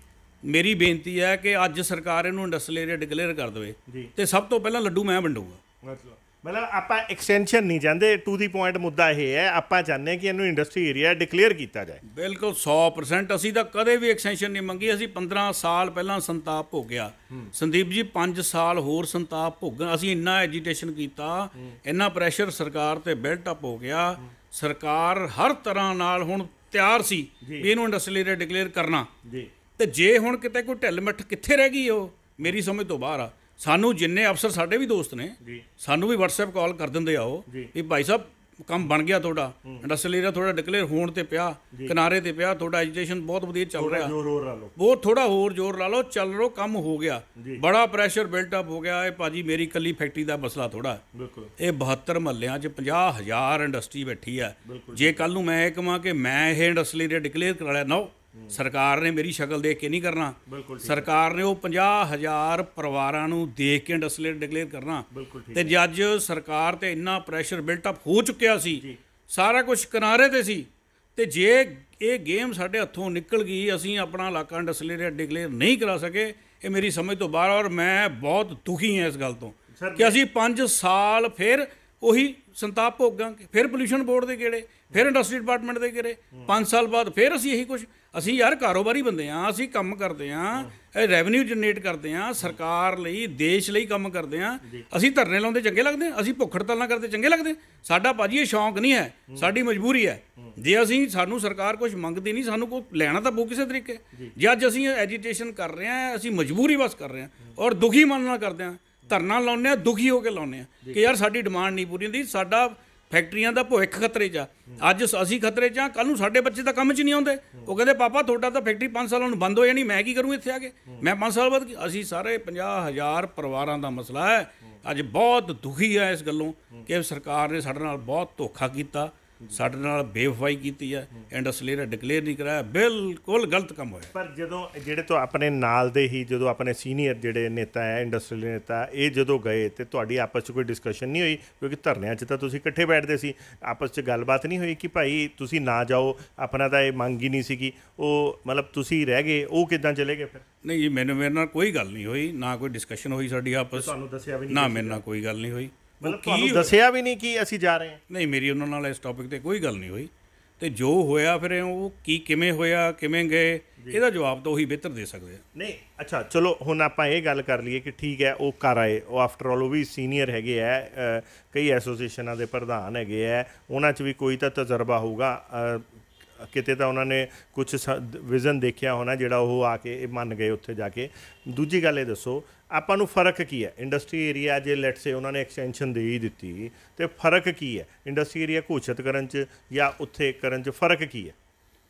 ਮੇਰੀ ਬੇਨਤੀ ਹੈ ਕਿ ਅੱਜ ਸਰਕਾਰ ਇਹਨੂੰ ਇੰਡਸਟਰੀਅਲ ਏਰੀਆ ਡਿਕਲੇਅਰ ਕਰ ਦੇਵੇ ਤੇ ਸਭ ਤੋਂ ਪਹਿਲਾਂ ਲੱਡੂ ਮੈਂ ਵੰਡੂਗਾ। ਮਤਲਬ ਆਪਾਂ ਐਕਸਟੈਂਸ਼ਨ ਨਹੀਂ ਚਾਹੁੰਦੇ, ਟੂ ਦੀ ਪੁਆਇੰਟ ਮੁੱਦਾ ਇਹ ਹੈ, ਆਪਾਂ ਚਾਹੁੰਦੇ ਕਿ ਇਹਨੂੰ ਇੰਡਸਟਰੀ ਏਰੀਆ ਡਿਕਲੇਅਰ ਕੀਤਾ ਜਾਏ। ਬਿਲਕੁਲ 100%। ਅਸੀਂ ਤਾਂ ਕਦੇ ਵੀ ਐਕਸਟੈਂਸ਼ਨ ਨਹੀਂ ਮੰਗੀ। ਅਸੀਂ 15 ਸਾਲ ਪਹਿਲਾਂ ਸੰਤਾਪ ਭੋਗਿਆ, ਸੰਦੀਪ ਜੀ 5 ਸਾਲ ਹੋਰ ਸੰਤਾਪ ਭੋਗਣ। ਅਸੀਂ ਇੰਨਾ ਐਜੀਟੇਸ਼ਨ ਕੀਤਾ, ਇੰਨਾ ਪ੍ਰੈਸ਼ਰ ਸਰਕਾਰ ਤੇ ਬਿਲਟ ਅਪ ਹੋ ਗਿਆ, ਸਰਕਾਰ ਹਰ ਤਰ੍ਹਾਂ ਨਾਲ ਹੁਣ ਤਿਆਰ ਸੀ ਵੀ ਇਹਨੂੰ ਇੰਡਸਟਰੀਅਲ ਏਰੀਆ ਡਿਕਲੇਅਰ ਕਰਨਾ। ਤੇ ਜੇ ਹੁਣ ਕਿਤੇ ਕੋਈ ਢਿੱਲ ਮਿੱਠ ਕਿੱਥੇ ਰਹਿ ਗਈ, ਉਹ ਮੇਰੀ ਸਮਝ ਤੋਂ ਬਾਹਰ ਆ। ਸਾਨੂੰ ਜਿੰਨੇ ਅਫਸਰ ਸਾਡੇ ਵੀ ਦੋਸਤ ਨੇ, ਸਾਨੂੰ ਵੀ WhatsApp ਕਾਲ ਕਰ ਦਿੰਦੇ ਆ ਉਹ ਵੀ ਭਾਈ ਸਾਹਿਬ ਕੰਮ ਬਣ ਗਿਆ ਤੁਹਾਡਾ, ਇੰਡਸਟਰੀਅਲ ਏਰੀਆ ਤੁਹਾਡਾ ਡਿਕਲੇਅਰ ਹੋਣ ਤੇ ਪਿਆ, ਕਿਨਾਰੇ ਤੇ ਪਿਆ, ਤੁਹਾਡਾ ਐਜੀਟੇਸ਼ਨ ਬਹੁਤ ਵਧੀਆ ਚੱਲ ਰਿਹਾ, ਬਹੁਤ ਥੋੜਾ ਹੋਰ ਜ਼ੋਰ ਲਾ ਲਓ, ਚੱਲ ਰੋ ਕੰਮ ਹੋ ਗਿਆ। ਬੜਾ ਪ੍ਰੈਸ਼ਰ ਬਿਲਟ ਅਪ ਹੋ ਗਿਆ। ਇਹ ਭਾਜੀ ਮੇਰੀ ਇਕੱਲੀ ਫੈਕਟਰੀ ਦਾ ਮਸਲਾ ਥੋੜਾ, ਇਹ 72 ਮਹੱਲਿਆਂ 'ਚ 50,000 ਇੰਡਸਟਰੀ ਬੈਠੀ ਹੈ। ਜੇ ਕੱਲ ਨੂੰ ਮੈਂ ਇਹ ਕਹਾਂ ਕਿ ਮੈਂ ਇਹ ਇੰਡਸਟਰੀਅਲ ਏਰੀਆ ਡਿਕਲੇਅਰ ਕਰਾ ਲਿਆ, ਨਾ ਸਰਕਾਰ ਨੇ ਮੇਰੀ ਸ਼ਕਲ ਦੇਖ ਕੇ ਨਹੀਂ ਕਰਨਾ, ਸਰਕਾਰ ਨੇ ਉਹ 50,000 ਪਰਿਵਾਰਾਂ ਨੂੰ ਦੇਖ ਕੇ ਇੰਡਸਟਰੀਅਲ ਡਿਕਲੇਅਰ ਕਰਨਾ। ਤੇ ਜੱਜ ਸਰਕਾਰ ਤੇ ਇੰਨਾ ਪ੍ਰੈਸ਼ਰ ਬਿਲਟ ਅਪ ਹੋ ਚੁੱਕਿਆ ਸੀ, ਸਾਰਾ ਕੁਝ ਕਿਨਾਰੇ ਤੇ ਸੀ, ਤੇ ਜੇ ਇਹ ਗੇਮ ਸਾਡੇ ਹੱਥੋਂ ਨਿਕਲ ਗਈ, ਅਸੀਂ ਆਪਣਾ ਇਲਾਕਾ ਇੰਡਸਟਰੀਅਲ ਏਰੀਆ ਡਿਕਲੇਅਰ ਨਹੀਂ ਕਰਾ ਸਕੇ, ਇਹ ਮੇਰੀ ਸਮਝ ਤੋਂ ਬਾਹਰ। ਔਰ ਮੈਂ ਬਹੁਤ ਦੁਖੀ ਹਾਂ ਇਸ ਗੱਲ ਤੋਂ ਕਿ ਅਸੀਂ 5 ਸਾਲ ਫਿਰ ਉਹੀ ਸੰਤਾਪ ਭੋਗਾਂਗੇ, ਫਿਰ ਪੋਲਿਊਸ਼ਨ ਬੋਰਡ ਦੇ ਗੇੜੇ, ਫਿਰ ਇੰਡਸਟਰੀ ਡਿਪਾਰਟਮੈਂਟ ਦੇ ਗੇੜੇ, 5 ਸਾਲ ਬਾਅਦ ਫਿਰ ਅਸੀਂ ਇਹੀ ਕੁਝ। ਅਸੀਂ ਯਾਰ ਕਾਰੋਬਾਰੀ ਬੰਦੇ ਹਾਂ, ਅਸੀਂ ਕੰਮ ਕਰਦੇ ਹਾਂ, ਇਹ ਰੈਵਨਿਊ ਜਨਰੇਟ ਕਰਦੇ ਹਾਂ, ਸਰਕਾਰ ਲਈ ਦੇਸ਼ ਲਈ ਕੰਮ ਕਰਦੇ ਹਾਂ। ਅਸੀਂ ਧਰਨੇ ਲਾਉਂਦੇ ਚੰਗੇ ਲੱਗਦੇ? ਅਸੀਂ ਭੁੱਖ ਹੜਤਾਲਾਂ ਕਰਦੇ ਚੰਗੇ ਲੱਗਦੇ? ਸਾਡਾ ਭਾਜੀ ਇਹ ਸ਼ੌਂਕ ਨਹੀਂ ਹੈ, ਸਾਡੀ ਮਜਬੂਰੀ ਹੈ। ਜੇ ਸਾਨੂੰ ਸਰਕਾਰ ਕੁਝ ਮੰਗਦੀ ਨਹੀਂ, ਸਾਨੂੰ ਕੋਈ ਲੈਣਾ ਤਾਂ ਪਊ ਕਿਸੇ ਤਰੀਕੇ। ਜੇ ਅੱਜ ਅਸੀਂ ਐਜੀਟੇਸ਼ਨ ਕਰ ਰਹੇ ਹਾਂ, ਅਸੀਂ ਮਜਬੂਰੀ ਬਸ ਕਰ ਰਹੇ ਹਾਂ ਔਰ ਦੁਖੀ ਮਨ ਨਾਲ ਕਰਦੇ ਹਾਂ, ਧਰਨਾ ਲਾਉਂਦੇ ਹਾਂ, ਦੁਖੀ ਹੋ ਕੇ ਲਾਉਂਦੇ ਹਾਂ ਕਿ ਯਾਰ ਸਾਡੀ ਡਿਮਾਂਡ ਨਹੀਂ ਪੂਰੀ ਹੁੰਦੀ, ਸਾਡਾ ਫੈਕਟਰੀਆਂ ਦਾ ਭਵਿੱਖ ਖਤਰੇ 'ਚ ਆ। ਅੱਜ ਅਸੀਂ ਖਤਰੇ 'ਚ ਆ, ਕੱਲ੍ਹ ਨੂੰ ਸਾਡੇ ਬੱਚੇ ਤਾਂ ਕੰਮ 'ਚ ਨਹੀਂ ਆਉਂਦੇ। ਉਹ ਕਹਿੰਦੇ ਪਾਪਾ ਤੁਹਾਡਾ ਤਾਂ ਫੈਕਟਰੀ 5 ਸਾਲਾਂ ਨੂੰ ਬੰਦ ਹੋ ਜਾਣੀ, ਮੈਂ ਕੀ ਕਰੂੰ ਇੱਥੇ ਆ ਕੇ, ਮੈਂ 5 ਸਾਲ ਬਾਅਦ। ਅਸੀਂ ਸਾਰੇ 50,000 ਪਰਿਵਾਰਾਂ ਦਾ ਮਸਲਾ ਹੈ। ਅੱਜ ਬਹੁਤ ਦੁਖੀ ਹੈ ਇਸ ਗੱਲੋਂ ਕਿ ਸਰਕਾਰ ਨੇ ਸਾਡੇ ਨਾਲ ਬਹੁਤ ਧੋਖਾ ਕੀਤਾ, ਸਾਡੇ ਨਾਲ ਬੇਵਫਾਈ ਕੀਤੀ ਹੈ, ਇੰਡਸਟਰੀਅਲ ਏਰੀਆ ਡਿਕਲੇਅਰ ਨਹੀਂ ਕਰਾਇਆ, ਬਿਲਕੁਲ ਗਲਤ ਕੰਮ ਹੋਇਆ। ਪਰ ਜਦੋਂ ਜਿਹੜੇ ਤੋਂ ਆਪਣੇ ਨਾਲ ਦੇ ਹੀ ਜਦੋਂ ਆਪਣੇ ਸੀਨੀਅਰ ਜਿਹੜੇ ਨੇਤਾ ਹੈ, ਇੰਡਸਟਰੀਅਲ ਨੇਤਾ, ਇਹ ਜਦੋਂ ਗਏ ਤੇ ਤੁਹਾਡੀ ਆਪਸ 'ਚ ਕੋਈ ਡਿਸਕਸ਼ਨ ਨਹੀਂ ਹੋਈ? ਕਿਉਂਕਿ ਧਰਨਿਆਂ 'ਚ ਤਾਂ ਤੁਸੀਂ ਇਕੱਠੇ ਬੈਠਦੇ ਸੀ, ਆਪਸ 'ਚ ਗੱਲਬਾਤ ਨਹੀਂ ਹੋਈ ਕਿ ਭਾਈ ਤੁਸੀਂ ਨਾ ਜਾਓ, ਆਪਣਾ ਤਾਂ ਇਹ ਮੰਗ ਹੀ ਨਹੀਂ ਸੀਗੀ, ਉਹ ਮਤਲਬ ਤੁਸੀਂ ਰਹਿ ਗਏ, ਉਹ ਕਿੱਦਾਂ ਚਲੇ ਗਏ ਫਿਰ? ਨਹੀਂ ਜੀ, ਮੇਰੇ ਨਾਲ ਕੋਈ ਗੱਲ ਨਹੀਂ ਹੋਈ, ਨਾ ਕੋਈ ਡਿਸਕਸ਼ਨ ਹੋਈ ਸਾਡੀ ਆਪਸ। ਤੁਹਾਨੂੰ ਦੱਸਿਆ ਵੀ ਨਹੀਂ? ਨਾ, ਮੇਰੇ ਨਾਲ ਕੋਈ ਗੱਲ ਨਹੀਂ ਹੋਈ। ਮਤਲਬ ਤੁਹਾਨੂੰ ਦੱਸਿਆ ਵੀ ਨਹੀਂ ਕਿ ਅਸੀਂ ਜਾ ਰਹੇ ਹਾਂ? ਨਹੀਂ, ਮੇਰੀ ਉਹਨਾਂ ਨਾਲ ਇਸ ਟੌਪਿਕ ਤੇ ਕੋਈ ਗੱਲ ਨਹੀਂ ਹੋਈ। ਤੇ ਜੋ ਹੋਇਆ ਫਿਰ ਉਹ ਕਿਵੇਂ ਹੋਇਆ, ਕਿਵੇਂ ਗਏ, ਇਹਦਾ ਜਵਾਬ ਤਾਂ ਉਹੀ ਬਿਹਤਰ ਦੇ ਸਕਦੇ ਆ। ਨਹੀਂ, ਅੱਛਾ ਚਲੋ ਹੁਣ ਆਪਾਂ ਇਹ ਗੱਲ ਕਰ ਲਈਏ ਕਿ ਠੀਕ ਹੈ ਉਹ ਕਰ ਆਏ, ਉਹ ਆਫਟਰ ਆਲ ਉਹ ਵੀ ਸੀਨੀਅਰ ਹੈਗੇ ਹੈ, ਕਈ ਐਸੋਸੀਏਸ਼ਨਾਂ ਦੇ ਪ੍ਰਧਾਨ ਹੈਗੇ ਹੈ, ਉਹਨਾਂ 'ਚ ਵੀ ਕੋਈ ਤਾਂ ਤਜਰਬਾ ਹੋਊਗਾ, ਕਿਤੇ ਤਾਂ ਉਹਨਾਂ ਨੇ ਕੁਛ ਵਿਜ਼ਨ ਦੇਖਿਆ ਹੋਣਾ ਜਿਹੜਾ ਉਹ ਆ ਕੇ ਇਹ ਮੰਨ ਗਏ ਉੱਥੇ ਜਾ ਕੇ। ਦੂਜੀ ਗੱਲ ਇਹ ਦੱਸੋ ਆਪਾਂ ਨੂੰ ਫ਼ਰਕ ਕੀ ਹੈ ਇੰਡਸਟਰੀ ਏਰੀਆ, ਜੇ ਲੈਟਸ ਸੇ ਉਹਨਾਂ ਨੇ ਐਕਸਟੈਂਸ਼ਨ ਦੇ ਹੀ ਦਿੱਤੀ ਤੇ ਫ਼ਰਕ ਕੀ ਹੈ ਇੰਡਸਟਰੀ ਏਰੀਆ ਘੋਸ਼ਿਤ ਕਰਨ 'ਚ ਜਾਂ ਉੱਥੇ ਕਰਨ 'ਚ ਫ਼ਰਕ ਕੀ ਹੈ?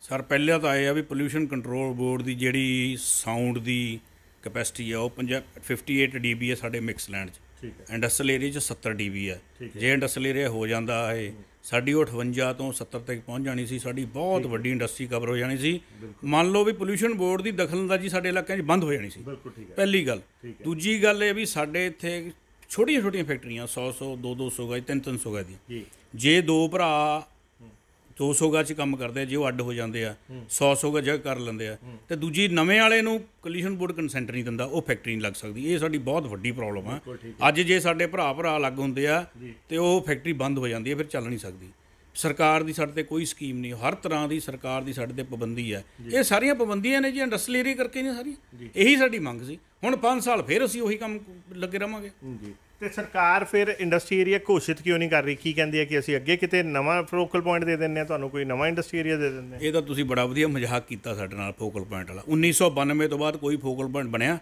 ਸਰ ਪਹਿਲਾਂ ਤਾਂ ਇਹ ਆ ਵੀ ਪੋਲਿਊਸ਼ਨ ਕੰਟਰੋਲ ਬੋਰਡ ਦੀ ਜਿਹੜੀ ਸਾਊਂਡ ਦੀ ਕੈਪੈਸਿਟੀ ਆ ਉਹ 58 dB ਹੈ ਸਾਡੇ ਮਿਕਸਲੈਂਡ 'ਚ, ਇੰਡਸਟਰੀਅਲ ਏਰੀਆ 'ਚ 70 dB ਹੈ। ਜੇ ਇੰਡਸਟਰੀਅਲ ਏਰੀਆ ਹੋ ਜਾਂਦਾ ਹੈ ਸਾਡੀ ਉਹ 58 ਤੋਂ 70 ਤੱਕ ਪਹੁੰਚ ਜਾਣੀ ਸੀ, ਸਾਡੀ ਬਹੁਤ ਵੱਡੀ ਇੰਡਸਟਰੀ ਕਵਰ ਹੋ ਜਾਣੀ ਸੀ। ਮੰਨ ਲਓ ਵੀ ਪੋਲਿਊਸ਼ਨ ਬੋਰਡ ਦੀ ਦਖਲਅੰਦਾਜ਼ੀ ਸਾਡੇ ਇਲਾਕਿਆਂ 'ਚ ਬੰਦ ਹੋ ਜਾਣੀ ਸੀ, ਪਹਿਲੀ ਗੱਲ। ਦੂਜੀ ਗੱਲ ਇਹ ਵੀ ਸਾਡੇ ਇੱਥੇ ਛੋਟੀਆਂ ਛੋਟੀਆਂ ਫੈਕਟਰੀਆਂ 100-100 200-200 ਗਜ 300-300 ਗਜ ਦੀਆਂ, ਜੇ ਦੋ ਭਰਾ 200 ਗਜ 'ਚ ਕੰਮ ਕਰਦੇ ਆ, ਜੇ ਉਹ ਅੱਡ ਹੋ ਜਾਂਦੇ ਆ 100 ਗਜ ਜਗ੍ਹਾ ਕਰ ਲੈਂਦੇ ਆ, ਤੇ ਦੂਜੀ ਨਵੇਂ ਵਾਲੇ ਨੂੰ ਪੋਲਿਊਸ਼ਨ ਬੋਰਡ ਕੰਸੈਂਟ ਨਹੀਂ ਦਿੰਦਾ, ਉਹ ਫੈਕਟਰੀ ਨਹੀਂ ਲੱਗ ਸਕਦੀ। ਇਹ ਸਾਡੀ ਬਹੁਤ ਵੱਡੀ ਪ੍ਰੋਬਲਮ ਆ। ਅੱਜ ਜੇ ਸਾਡੇ ਭਰਾ ਅਲੱਗ ਹੁੰਦੇ ਆ ਤੇ ਉਹ ਫੈਕਟਰੀ ਬੰਦ ਹੋ ਜਾਂਦੀ ਹੈ, ਫਿਰ ਚੱਲ ਨਹੀਂ ਸਕਦੀ। ਸਰਕਾਰ ਦੀ ਸਾਡੇ 'ਤੇ ਕੋਈ ਸਕੀਮ ਨਹੀਂ, ਹਰ ਤਰ੍ਹਾਂ ਦੀ ਸਰਕਾਰ ਦੀ ਸਾਡੇ 'ਤੇ ਪਾਬੰਦੀ ਹੈ। ਇਹ ਸਾਰੀਆਂ ਪਾਬੰਦੀਆਂ ਨੇ ਜੀ ਇੰਡਸਟਰੀਅਲ ਏਰੀਆ ਕਰਕੇ ਨੇ ਸਾਰੀਆਂ। ਇਹੀ ਸਾਡੀ ਮੰਗ ਸੀ। ਹੁਣ 5 ਸਾਲ ਫਿਰ ਅਸੀਂ ਉਹੀ ਕੰਮ ਲੱਗੇ ਰਹਾਂਗੇ ਜੀ। ਤੇ ਸਰਕਾਰ ਫਿਰ ਇੰਡਸਟਰੀ ਏਰੀਆ ਘੋਸ਼ਿਤ ਕਿਉਂ ਨਹੀਂ ਕਰ ਰਹੀ? ਕੀ ਕਹਿੰਦੀ ਹੈ ਕਿ ਅਸੀਂ ਅੱਗੇ ਕਿਤੇ ਨਵਾਂ ਫੋਕਲ ਪੁਆਇੰਟ ਦੇ ਦਿੰਦੇ ਹਾਂ, ਤੁਹਾਨੂੰ ਕੋਈ ਨਵਾਂ ਇੰਡਸਟਰੀ ਏਰੀਆ ਦੇ ਦਿੰਦੇ ਹਾਂ? ਇਹ ਤਾਂ ਤੁਸੀਂ ਬੜਾ ਵਧੀਆ ਮਜ਼ਾਕ ਕੀਤਾ ਸਾਡੇ ਨਾਲ ਫੋਕਲ ਪੁਆਇੰਟ ਵਾਲਾ। 1992 ਤੋਂ ਬਾਅਦ ਕੋਈ ਫੋਕਲ ਪੁਆਇੰਟ ਬਣਿਆ?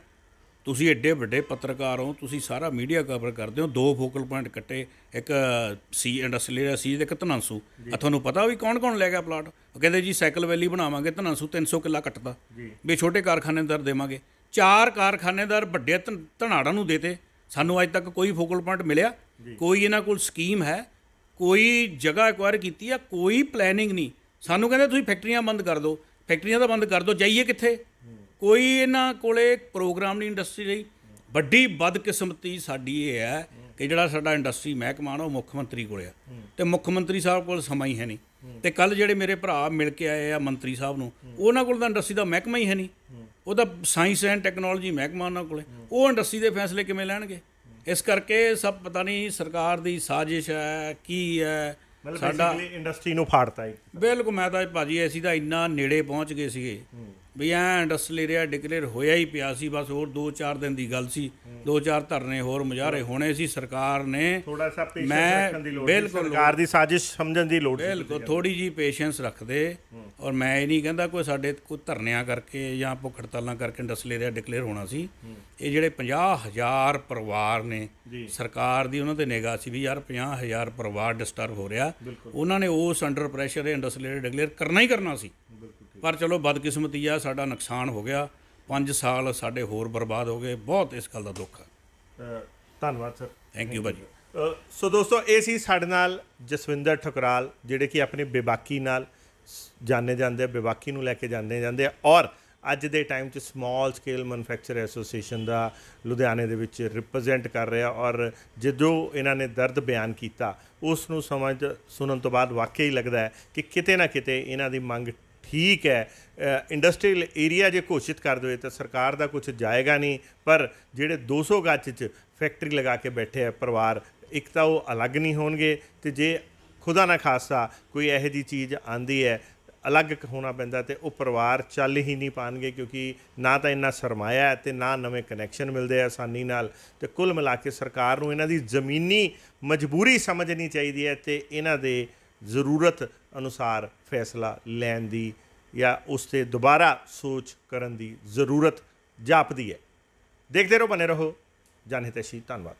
ਤੁਸੀਂ ਐਡੇ ਵੱਡੇ ਪੱਤਰਕਾਰ ਹੋ, ਤੁਸੀਂ ਸਾਰਾ ਮੀਡੀਆ ਕਵਰ ਕਰਦੇ ਹੋ, 2 ਫੋਕਲ ਪੁਆਇੰਟ ਕੱਟੇ, ਇੱਕ ਸੀ ਇੰਡਸਟਰੀਅਲ ਏਰੀਆ ਸੀ ਤੇ ਇੱਕ ਧਨਾਂਸੂ। ਤੁਹਾਨੂੰ ਪਤਾ ਵੀ ਕੌਣ ਲੈ ਗਿਆ ਪਲਾਟ? ਉਹ ਕਹਿੰਦੇ ਜੀ ਸਾਈਕਲ ਵੈਲੀ ਬਣਾਵਾਂਗੇ, ਧਨਾਂਸੂ 300 ਕਿੱਲਾ ਕੱਟਦਾ ਵੀ ਛੋਟੇ ਕਾਰਖਾਨੇਦਾਰ ਦੇਵਾਂਗੇ। 4 ਕਾਰਖਾਨੇਦਾਰ ਵੱਡੇ ਧਨਾੜਾਂ ਨੂੰ ਦੇਤੇ। ਸਾਨੂੰ ਅੱਜ ਤੱਕ ਕੋਈ ਫੋਕਲ ਪੁਆਇੰਟ ਮਿਲਿਆ? ਕੋਈ ਇਹਨਾਂ ਕੋਲ ਸਕੀਮ ਹੈ? ਕੋਈ ਜਗ੍ਹਾ ਐਕਵਾਇਰ ਕੀਤੀ ਆ? ਕੋਈ ਪਲੈਨਿੰਗ ਨਹੀਂ। ਸਾਨੂੰ ਕਹਿੰਦੇ ਤੁਸੀਂ ਫੈਕਟਰੀਆਂ ਬੰਦ ਕਰ ਦਿਓ। ਫੈਕਟਰੀਆਂ ਤਾਂ ਬੰਦ ਕਰ ਦਿਓ, ਜਾਈਏ ਕਿੱਥੇ? ਕੋਈ ਇਹਨਾਂ ਕੋਲੇ ਪ੍ਰੋਗਰਾਮ ਨਹੀਂ ਇੰਡਸਟਰੀ ਲਈ। ਵੱਡੀ ਬਦਕਿਸਮਤੀ ਸਾਡੀ ਇਹ ਹੈ ਕਿ ਜਿਹੜਾ ਸਾਡਾ ਇੰਡਸਟਰੀ ਮਹਿਕਮਾ ਨਾ ਉਹ ਮੁੱਖ ਮੰਤਰੀ ਕੋਲ ਆ, ਅਤੇ ਮੁੱਖ ਮੰਤਰੀ ਸਾਹਿਬ ਕੋਲ ਸਮਾਂ ਹੀ ਹੈ ਨਹੀਂ। ਅਤੇ ਕੱਲ੍ਹ ਜਿਹੜੇ ਮੇਰੇ ਭਰਾ ਮਿਲ ਕੇ ਆਏ ਆ ਮੰਤਰੀ ਸਾਹਿਬ ਨੂੰ, ਉਹਨਾਂ ਕੋਲ ਤਾਂ ਇੰਡਸਟਰੀ ਦਾ ਮਹਿਕਮਾ ਹੀ ਹੈ ਨਹੀਂ। ਉਹਦਾ ਸਾਇੰਸ ਐਂਡ ਟੈਕਨੋਲੋਜੀ ਮਹਿਕਮਾ ਉਹਨਾਂ ਕੋਲ। ਉਹ ਇੰਡਸਟਰੀ ਦੇ ਫੈਸਲੇ ਕਿਵੇਂ ਲੈਣਗੇ? ਇਸ ਕਰਕੇ ਸਭ ਪਤਾ ਨਹੀਂ ਸਰਕਾਰ ਦੀ ਸਾਜ਼ਿਸ਼ ਹੈ ਕੀ ਹੈ। ਸਾਡਾ ਇੰਡਸਟਰੀ ਨੂੰ ਫਾੜਤਾ ਹੈ। ਬਿਲਕੁਲ। ਮੈਂ ਤਾਂ ਭਾਜੀ ਅਸੀਂ ਤਾਂ ਇੰਨਾ ਨੇੜੇ ਪਹੁੰਚ ਗਏ ਸੀਗੇ ਵੀ ਐਂ ਇੰਡਸਟਰੀਅਲ ਏਰੀਆ ਡਿਕਲੇਅਰ ਹੋਇਆ ਹੀ ਪਿਆ ਸੀ। ਬਸ ਹੋਰ 2-4 ਦਿਨ ਦੀ ਗੱਲ ਸੀ, 2-4 ਧਰਨੇ ਹੋਰ ਮੁਜ਼ਾਹਰੇ ਹੋਣੇ ਸੀ। ਸਰਕਾਰ ਨੇ ਥੋੜਾ ਸਾ ਪੇਸ਼ੈਂਸ ਰੱਖਣ ਦੀ ਲੋੜ, ਬਿਲਕੁਲ ਸਰਕਾਰ ਦੀ ਸਾਜ਼ਿਸ਼ ਸਮਝਣ ਦੀ ਲੋੜ, ਬਿਲਕੁਲ ਥੋੜੀ ਜੀ ਪੇਸ਼ੈਂਸ ਰੱਖਦੇ। ਔਰ ਮੈਂ ਇਹ ਨਹੀਂ ਕਹਿੰਦਾ ਕੋਈ ਸਾਡੇ ਕੋਈ ਧਰਨਿਆਂ ਕਰਕੇ ਜਾਂ ਭੁੱਖ ਹੜਤਾਲਾਂ ਕਰਕੇ ਇੰਡਸਟਰੀਅਲ ਏਰੀਆ ਡਿਕਲੇਅਰ ਹੋਣਾ ਸੀ। ਇਹ ਜਿਹੜੇ 50,000 ਪਰਿਵਾਰ ਨੇ, ਸਰਕਾਰ ਦੀ ਉਹਨਾਂ 'ਤੇ ਨਿਗਾਹ ਸੀ ਵੀ ਯਾਰ 50,000 ਪਰਿਵਾਰ ਡਿਸਟਰਬ ਹੋ ਰਿਹਾ, ਉਹਨਾਂ ਨੇ ਉਸ under pressure industrial area declare ਕਰਨਾ ਹੀ ਕਰਨਾ ਸੀ। ਪਰ ਚਲੋ ਬਦਕਿਸਮਤੀ ਆ, ਸਾਡਾ ਨੁਕਸਾਨ ਹੋ ਗਿਆ। 5 ਸਾਲ ਸਾਡੇ ਹੋਰ ਬਰਬਾਦ ਹੋ ਗਏ। ਬਹੁਤ ਇਸ ਗੱਲ ਦਾ ਦੁੱਖ ਹੈ। ਧੰਨਵਾਦ ਸਰ। ਥੈਂਕ ਯੂ ਭਾਜੀ। ਸੋ ਦੋਸਤੋ, ਇਹ ਸੀ ਸਾਡੇ ਨਾਲ ਜਸਵਿੰਦਰ ਠੁਕਰਾਲ, ਜਿਹੜੇ ਕਿ ਆਪਣੀ ਬੇਬਾਕੀ ਨਾਲ ਜਾਣੇ ਜਾਂਦੇ ਆ, ਬੇਬਾਕੀ ਨੂੰ ਲੈ ਕੇ ਜਾਣੇ ਜਾਂਦੇ ਆ, ਔਰ ਅੱਜ ਦੇ ਟਾਈਮ 'ਚ ਸਮਾਲ ਸਕੇਲ ਮੈਨੂਫੈਕਚਰ ਐਸੋਸੀਏਸ਼ਨ ਦਾ ਲੁਧਿਆਣੇ ਦੇ ਵਿੱਚ ਰਿਪਰੈਜ਼ੈਂਟ ਕਰ ਰਿਹਾ। ਔਰ ਜਦੋਂ ਇਹਨਾਂ ਨੇ ਦਰਦ ਬਿਆਨ ਕੀਤਾ, ਉਸ ਨੂੰ ਸੁਣਨ ਤੋਂ ਬਾਅਦ ਵਾਕਈ ਲੱਗਦਾ ਹੈ ਕਿ ਕਿਤੇ ਨਾ ਕਿਤੇ ਇਹਨਾਂ ਦੀ ਮੰਗ ਠੀਕ ਹੈ। ਇੰਡਸਟਰੀਅਲ ਏਰੀਆ ਜੇ ਘੋਸ਼ਿਤ ਕਰ ਦੇਵੇ ਤਾਂ ਸਰਕਾਰ ਦਾ ਕੁਝ ਜਾਏਗਾ ਨਹੀਂ, ਪਰ ਜਿਹੜੇ 200 ਗਜ 'ਚ ਫੈਕਟਰੀ ਲਗਾ ਕੇ ਬੈਠੇ ਆ ਪਰਿਵਾਰ, ਇੱਕ ਤਾਂ ਉਹ ਅਲੱਗ ਨਹੀਂ ਹੋਣਗੇ, ਅਤੇ ਜੇ ਖੁਦਾ ਨਾ ਖਾਸਾ ਕੋਈ ਇਹੋ ਜਿਹੀ ਚੀਜ਼ ਆਉਂਦੀ ਹੈ, ਅਲੱਗ ਹੋਣਾ ਪੈਂਦਾ, ਤੇ ਉਹ ਪਰਿਵਾਰ ਚੱਲ ਹੀ ਨਹੀਂ ਪਾਉਣਗੇ, ਕਿਉਂਕਿ ਨਾ ਤਾਂ ਇੰਨਾ ਸਰਮਾਇਆ ਹੈ ਅਤੇ ਨਾ ਨਵੇਂ ਕਨੈਕਸ਼ਨ ਮਿਲਦੇ ਆ ਆਸਾਨੀ ਨਾਲ। ਅਤੇ ਕੁੱਲ ਮਿਲਾ ਕੇ ਸਰਕਾਰ ਨੂੰ ਇਹਨਾਂ ਦੀ ਜ਼ਮੀਨੀ ਮਜਬੂਰੀ ਸਮਝਣੀ ਚਾਹੀਦੀ ਹੈ ਅਤੇ ਇਹਨਾਂ ਦੇ ਜ਼ਰੂਰਤ ਅਨੁਸਾਰ ਫੈਸਲਾ ਲੈਣ ਦੀ ਜਾਂ ਉਸ 'ਤੇ ਦੁਬਾਰਾ ਸੋਚ ਕਰਨ ਦੀ ਜ਼ਰੂਰਤ ਜਾਪਦੀ ਹੈ। ਦੇਖਦੇ ਰਹੋ, ਬਣੇ ਰਹੋ ਜਨ ਹਿਤੈਸ਼ੀ। ਧੰਨਵਾਦ।